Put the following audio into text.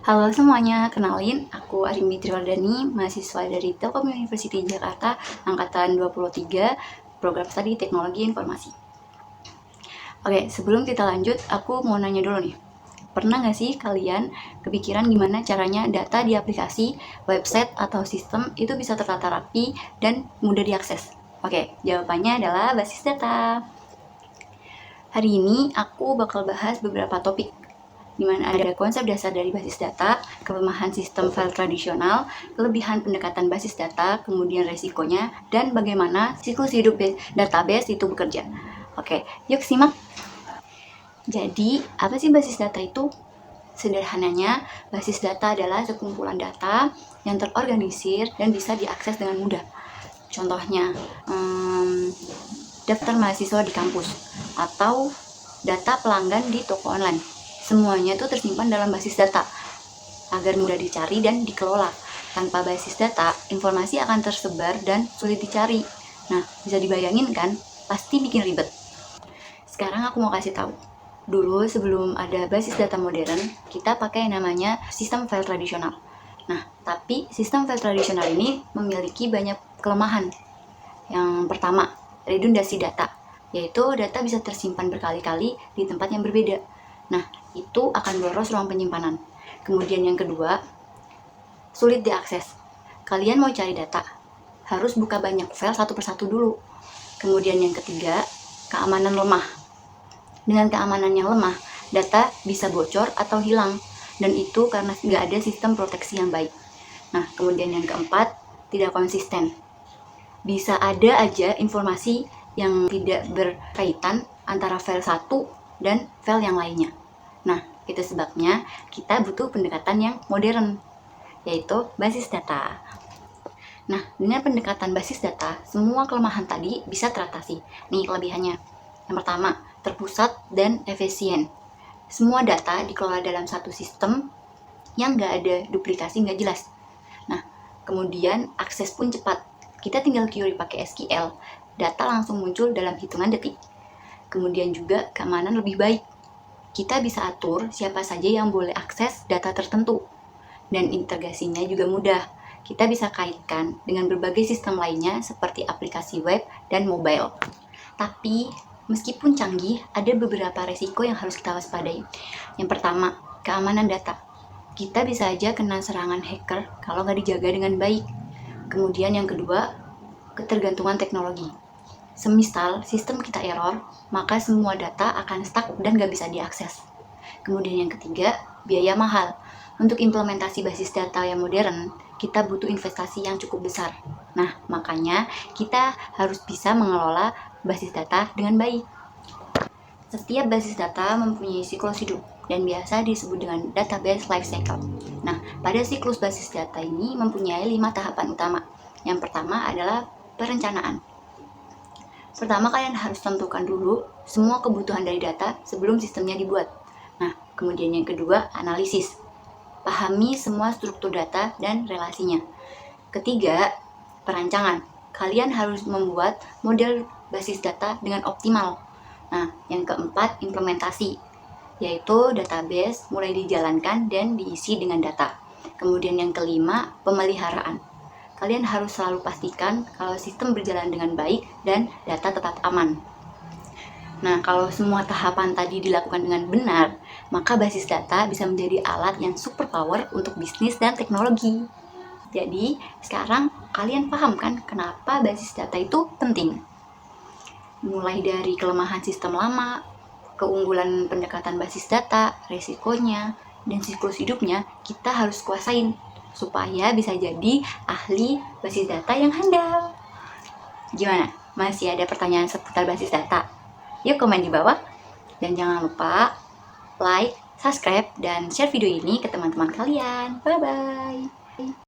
Halo semuanya, kenalin aku Arimbi Triwardani, mahasiswa dari Telkom University Jakarta, angkatan 23, program studi Teknologi Informasi. Oke, sebelum kita lanjut, aku mau nanya dulu nih. Pernah nggak sih kalian kepikiran gimana caranya data di aplikasi, website, atau sistem itu bisa tertata rapi dan mudah diakses? Oke, jawabannya adalah basis data. Hari ini aku bakal bahas beberapa topik di mana ada konsep dasar dari basis data, kelemahan sistem file tradisional, kelebihan pendekatan basis data, kemudian resikonya, dan bagaimana siklus hidup database itu bekerja. Oke, yuk simak. Jadi, apa sih basis data itu? Sederhananya, basis data adalah sekumpulan data yang terorganisir dan bisa diakses dengan mudah. Contohnya, daftar mahasiswa di kampus atau data pelanggan di toko online. Semuanya itu tersimpan dalam basis data agar mudah dicari dan dikelola. Tanpa basis data, informasi akan tersebar dan sulit dicari. Nah, bisa dibayangin kan? Pasti bikin ribet. Sekarang aku mau kasih tahu. Dulu sebelum ada basis data modern, kita pakai yang namanya sistem file tradisional. Nah, tapi sistem file tradisional ini memiliki banyak kelemahan. Yang pertama, redundasi data, yaitu data bisa tersimpan berkali-kali di tempat yang berbeda. Nah, itu akan boros ruang penyimpanan. Kemudian yang kedua, sulit diakses. Kalian mau cari data, harus buka banyak file satu persatu dulu. Kemudian yang ketiga, keamanan lemah. Dengan keamanan yang lemah, data bisa bocor atau hilang, dan itu karena nggak ada sistem proteksi yang baik. Nah, kemudian yang keempat, tidak konsisten. Bisa ada aja informasi yang tidak berkaitan antara file satu dan file yang lainnya. Nah, itu sebabnya kita butuh pendekatan yang modern, yaitu basis data. Nah, dengan pendekatan basis data, semua kelemahan tadi bisa teratasi. Nih kelebihannya. Yang pertama, terpusat dan efisien. Semua data dikelola dalam satu sistem yang nggak ada duplikasi, nggak jelas. Nah, kemudian akses pun cepat. Kita tinggal query pakai SQL, data langsung muncul dalam hitungan detik. Kemudian juga keamanan lebih baik. Kita bisa atur siapa saja yang boleh akses data tertentu. Dan integrasinya juga mudah. Kita bisa kaitkan dengan berbagai sistem lainnya seperti aplikasi web dan mobile. Tapi, meskipun canggih, ada beberapa resiko yang harus kita waspadai. Yang pertama, keamanan data. Kita bisa aja kena serangan hacker kalau nggak dijaga dengan baik. Kemudian yang kedua, ketergantungan teknologi. Semisal sistem kita error, maka semua data akan stuck dan nggak bisa diakses. Kemudian yang ketiga, biaya mahal. Untuk implementasi basis data yang modern, kita butuh investasi yang cukup besar. Nah, makanya kita harus bisa mengelola basis data dengan baik. Setiap basis data mempunyai siklus hidup dan biasa disebut dengan database life cycle. Nah, pada siklus basis data ini mempunyai 5 tahapan utama. Yang pertama adalah perencanaan. Pertama, kalian harus tentukan dulu semua kebutuhan dari data sebelum sistemnya dibuat. Nah, kemudian yang kedua, analisis. Pahami semua struktur data dan relasinya. Ketiga, perancangan. Kalian harus membuat model basis data dengan optimal. Nah, yang keempat, implementasi, yaitu database mulai dijalankan dan diisi dengan data. Kemudian yang kelima, pemeliharaan. Kalian harus selalu pastikan kalau sistem berjalan dengan baik dan data tetap aman. Nah, kalau semua tahapan tadi dilakukan dengan benar, maka basis data bisa menjadi alat yang super power untuk bisnis dan teknologi. Jadi, sekarang kalian paham kan kenapa basis data itu penting? Mulai dari kelemahan sistem lama, keunggulan pendekatan basis data, resikonya, dan siklus hidupnya, kita harus kuasain supaya bisa jadi ahli basis data yang handal. Gimana? Masih ada pertanyaan seputar basis data? Yuk komen di bawah. Dan jangan lupa like, subscribe, dan share video ini ke teman-teman kalian. Bye-bye.